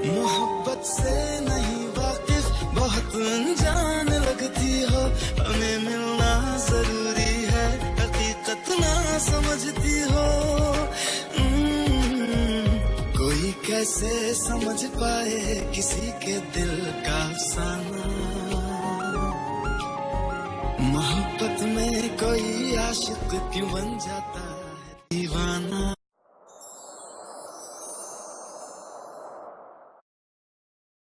मोहब्बत से नहीं वाकिफ, बहुत अनजान लगती हो, हमें मिलना जरूरी है, हकीकत ना समझती हो। कोई कैसे समझ पाए किसी के दिल का अफसाना, मोहब्बत में कोई आशिक क्यों बन जाता है।